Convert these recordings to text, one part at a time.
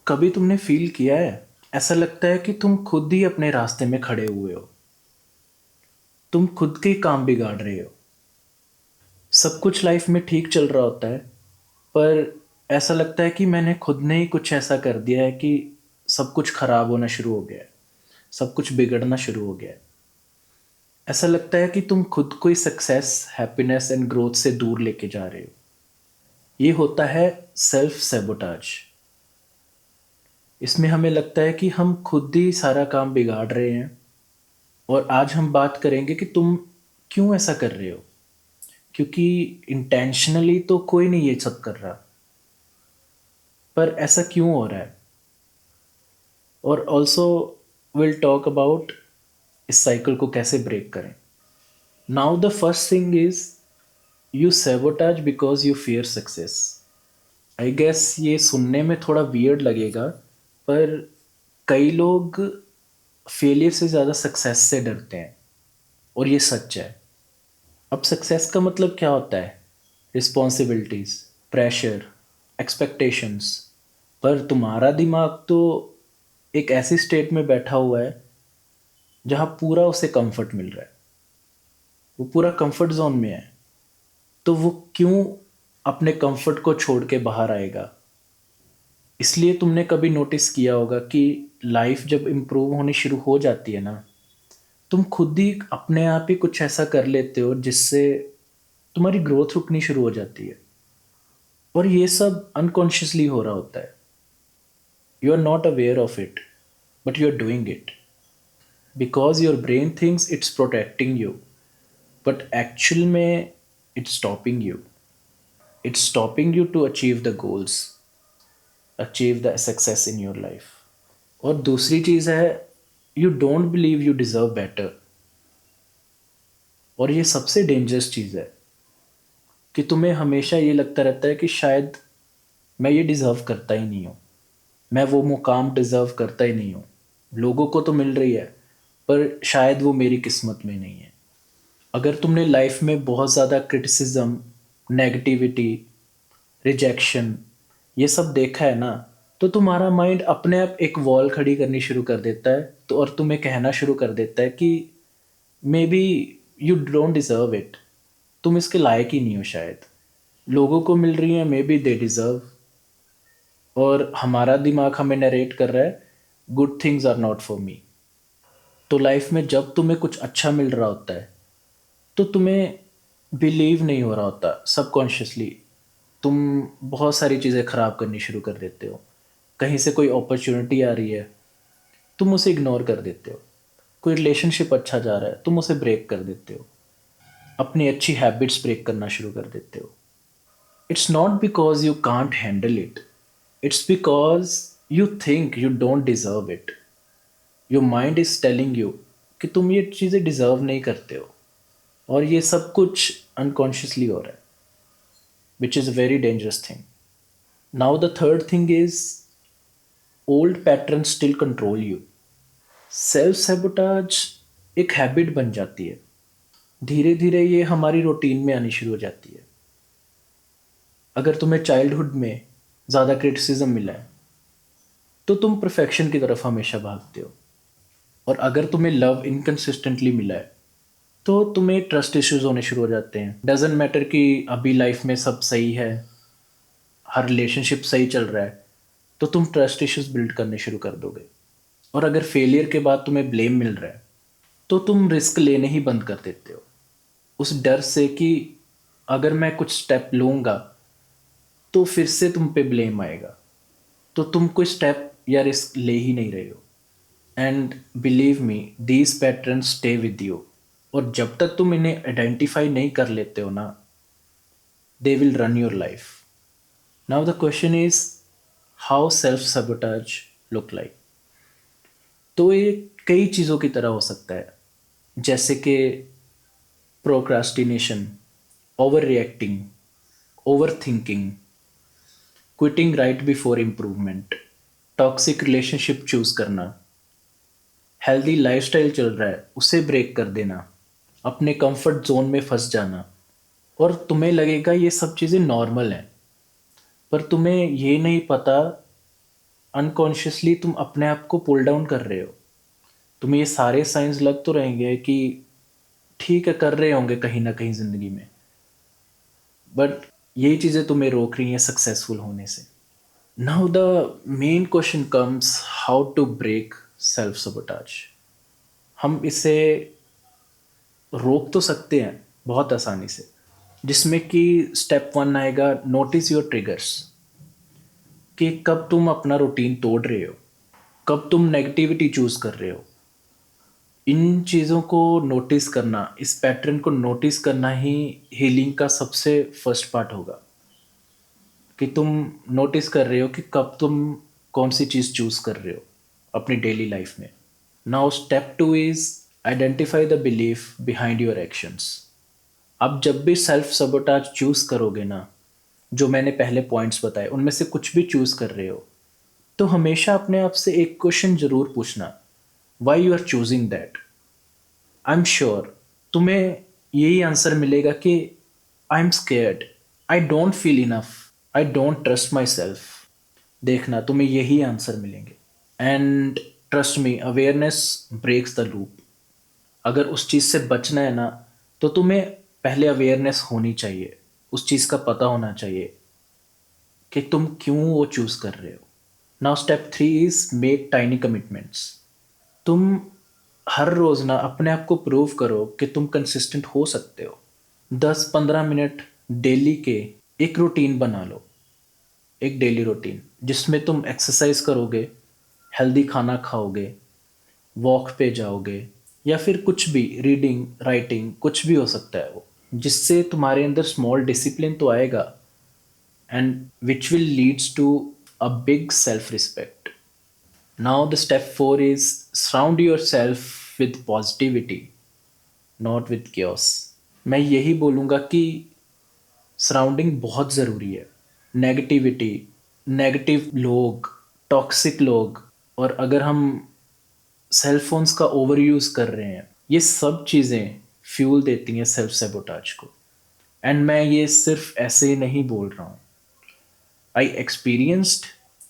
कभी तुमने फील किया है, ऐसा लगता है कि तुम खुद ही अपने रास्ते में खड़े हुए हो। तुम खुद के ही काम बिगाड़ रहे हो। सब कुछ लाइफ में ठीक चल रहा होता है, पर ऐसा लगता है कि मैंने खुद ने ही कुछ ऐसा कर दिया है कि सब कुछ खराब होना शुरू हो गया है। सब कुछ बिगड़ना शुरू हो गया है। ऐसा लगता है कि तुम खुद को ही सक्सेस, हैप्पीनेस एंड ग्रोथ से दूर लेके जा रहे हो। ये होता है सेल्फ सेबोटाज। इसमें हमें लगता है कि हम खुद ही सारा काम बिगाड़ रहे हैं। और आज हम बात करेंगे कि तुम क्यों ऐसा कर रहे हो। क्योंकि इंटेंशनली तो कोई नहीं ये सब कर रहा, पर ऐसा क्यों हो रहा है। और ऑल्सो विल टॉक अबाउट इस साइकिल को कैसे ब्रेक करें। Now the first thing is, you sabotage because you fear success. I guess ये सुनने में थोड़ा वियर्ड लगेगा, पर कई लोग फेलियर से ज़्यादा सक्सेस से डरते हैं। और ये सच है। अब सक्सेस का मतलब क्या होता है? Responsibilities, pressure, expectations. पर तुम्हारा दिमाग तो एक ऐसी स्टेट में बैठा हुआ है जहाँ पूरा उसे कंफर्ट मिल रहा है। वो पूरा कंफर्ट जोन में है। तो वो क्यों अपने कंफर्ट को छोड़ के बाहर आएगा? इसलिए तुमने कभी नोटिस किया होगा कि लाइफ जब इम्प्रूव होनी शुरू हो जाती है ना, तुम खुद ही अपने आप ही कुछ ऐसा कर लेते हो जिससे तुम्हारी ग्रोथ रुकनी शुरू हो जाती है। और ये सब अनकॉन्शियसली हो रहा होता है। You are not aware of it, but you are doing it because your brain thinks it's protecting you, but actual में it's stopping you. It's stopping you to achieve the goals, achieve the success in your life. और दूसरी चीज़ है, you don't believe you deserve better. और ये सबसे dangerous चीज़ है कि तुम्हें हमेशा ये लगता रहता है कि शायद मैं ये डिज़र्व करता ही नहीं हूँ। मैं वो मुकाम डिज़र्व करता ही नहीं हूँ। लोगों को तो मिल रही है, पर शायद वो मेरी किस्मत में नहीं है। अगर तुमने लाइफ में बहुत ज़्यादा क्रिटिसिज्म, नेगेटिविटी, रिजेक्शन, ये सब देखा है ना, तो तुम्हारा माइंड अपने आप एक वॉल खड़ी करनी शुरू कर देता है। तो और तुम्हें कहना शुरू कर देता है कि may be you don't deserve it. तुम इसके लायक ही नहीं हो शायद। लोगों को मिल रही है, मे बी दे डिज़र्व। और हमारा दिमाग हमें नरेट कर रहा है, good things are not for me. तो लाइफ में जब तुम्हें कुछ अच्छा मिल रहा होता है, तो तुम्हें बिलीव नहीं हो रहा होता। सबकॉन्शियसली तुम बहुत सारी चीज़ें ख़राब करनी शुरू कर देते हो। कहीं से कोई अपॉर्चुनिटी आ रही है, तुम उसे इग्नोर कर देते हो। कोई रिलेशनशिप अच्छा जा रहा है, तुम उसे ब्रेक कर देते हो। अपनी अच्छी हैबिट्स ब्रेक करना शुरू कर देते हो। It's not because you can't handle it, it's because you think you don't deserve it. Your mind is telling you कि तुम ये चीज़ें डिज़र्व नहीं करते हो। और ये सब कुछ अनकॉन्शियसली हो रहा है, which is a very dangerous thing. Now the third thing is, old pattern still control you. Self sabotage एक हैबिट बन जाती है। धीरे धीरे ये हमारी रूटीन में आनी शुरू हो जाती है। अगर तुम्हें चाइल्डहुड में ज़्यादा क्रिटिसिज्म मिला है, तो तुम परफेक्शन की तरफ हमेशा भागते हो। और अगर तुम्हें लव इनकन्सिस्टेंटली मिला है, तो तुम्हें ट्रस्ट इश्यूज होने शुरू हो जाते हैं। डजेंट मैटर कि अभी लाइफ में सब सही है, हर रिलेशनशिप सही चल रहा है, तो तुम ट्रस्ट इश्यूज बिल्ड करने शुरू कर दोगे। और अगर फेलियर के बाद तुम्हें ब्लेम मिल रहा है, तो तुम रिस्क लेने ही बंद कर देते हो, उस डर से कि अगर मैं कुछ स्टेप लूँगा तो फिर से तुम पे ब्लेम आएगा। तो तुम कोई स्टेप या रिस्क ले ही नहीं रहे हो। And believe me, these pattern stay with you. और जब तक तुम इन्हें आइडेंटिफाई नहीं कर लेते हो ना, they will run your life. Now the question is, how self sabotage look like. तो ये कई चीज़ों की तरह हो सकता है, जैसे कि procrastination, over reacting, over thinking, quitting right before improvement, toxic relationship choose करना, हेल्दी लाइफस्टाइल चल रहा है उसे ब्रेक कर देना, अपने कंफर्ट जोन में फंस जाना। और तुम्हें लगेगा ये सब चीज़ें नॉर्मल हैं, पर तुम्हें ये नहीं पता अनकॉन्शियसली तुम अपने आप को पुल डाउन कर रहे हो। तुम्हें ये सारे साइंस लग तो रहेंगे कि ठीक है, कर रहे होंगे कहीं ना कहीं ज़िंदगी में, बट यही चीज़ें तुम्हें रोक रही हैं सक्सेसफुल होने से। Now the main question comes, how to break self sabotage. हम इसे रोक तो सकते हैं बहुत आसानी से, जिसमें कि स्टेप वन आएगा, नोटिस योर ट्रिगर्स। कि कब तुम अपना रूटीन तोड़ रहे हो, कब तुम नेगेटिविटी चूज कर रहे हो। इन चीज़ों को नोटिस करना, इस पैटर्न को नोटिस करना ही हीलिंग का सबसे फर्स्ट पार्ट होगा। कि तुम नोटिस कर रहे हो कि कब तुम कौन सी चीज़ चूज कर रहे हो अपनी डेली लाइफ में। Now step two is identify the belief behind your actions. अब जब भी सेल्फ सबोटाज चूज करोगे ना, जो मैंने पहले पॉइंट्स बताए उनमें से कुछ भी चूज कर रहे हो, तो हमेशा अपने आप से एक क्वेश्चन जरूर पूछना, why you are choosing that. I am sure तुम्हें यही आंसर मिलेगा कि I am scared, I don't feel enough, I don't trust myself. देखना तुम्हें यही आंसर मिलेंगे। And trust me, awareness breaks the loop. अगर उस चीज़ से बचना है ना, तो तुम्हें पहले अवेयरनेस होनी चाहिए, उस चीज़ का पता होना चाहिए कि तुम क्यों वो चूज़ कर रहे हो। Now step three is make tiny commitments. तुम हर रोज़ ना अपने आप को प्रूव करो कि तुम कंसिस्टेंट हो सकते हो। 10-15 मिनट डेली के एक रूटीन बना लो, एक डेली रूटीन जिसमें तुम एक्सरसाइज करोगे, हेल्दी खाना खाओगे, वॉक पे जाओगे, या फिर कुछ भी, रीडिंग, राइटिंग, कुछ भी हो सकता है वो, जिससे तुम्हारे अंदर स्मॉल डिसिप्लिन तो आएगा and which will leads to a big self respect. Now the step four is surround yourself with positivity, not with chaos. मैं यही बोलूँगा कि सराउंडिंग बहुत ज़रूरी है। नेगेटिविटी, नेगेटिव लोग, टॉक्सिक लोग, और अगर हम सेल फोन्स का ओवर यूज़ कर रहे हैं, ये सब चीज़ें फ्यूल देती हैं सेल्फ सेबोटाज को। एंड मैं ये सिर्फ ऐसे ही नहीं बोल रहा हूँ, आई एक्सपीरियंस्ड।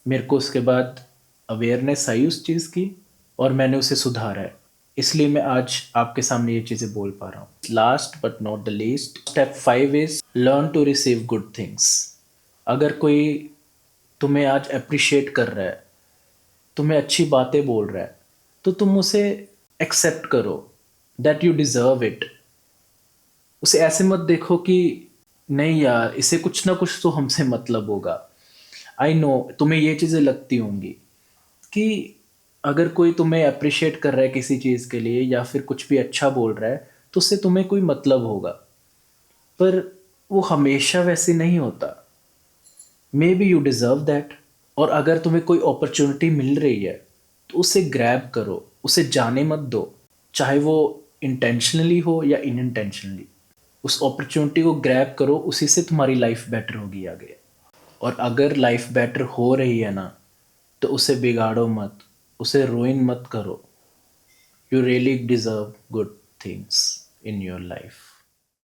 मेरे को उसके बाद अवेयरनेस आई उस चीज़ की और मैंने उसे सुधारा है, इसलिए मैं आज आपके सामने ये चीज़ें बोल पा रहा हूँ। Last but not the least, step five is learn to receive good things. अगर कोई तुम्हें आज अप्रिशिएट कर रहा है, तुम्हें अच्छी बातें बोल रहा है, तो तुम उसे एक्सेप्ट करो, दैट यू डिज़र्व इट। उसे ऐसे मत देखो कि नहीं यार, इसे कुछ ना कुछ तो हमसे मतलब होगा। आई नो तुम्हें ये चीज़ें लगती होंगी कि अगर कोई तुम्हें अप्रिशिएट कर रहा है किसी चीज़ के लिए, या फिर कुछ भी अच्छा बोल रहा है, तो उससे तुम्हें कोई मतलब होगा। पर वो हमेशा वैसे नहीं होता। May be you deserve that. और अगर तुम्हें कोई अपॉर्चुनिटी मिल रही है, तो उसे ग्रैब करो, उसे जाने मत दो, चाहे वो इंटेंशनली हो या इनइंटेंशनली। उस अपॉर्चुनिटी को ग्रैब करो, उसी से तुम्हारी लाइफ बेटर होगी आगे। और अगर लाइफ बेटर हो रही है ना, तो उसे बिगाड़ो मत, उसे रुइन मत करो। You really deserve good things in your life.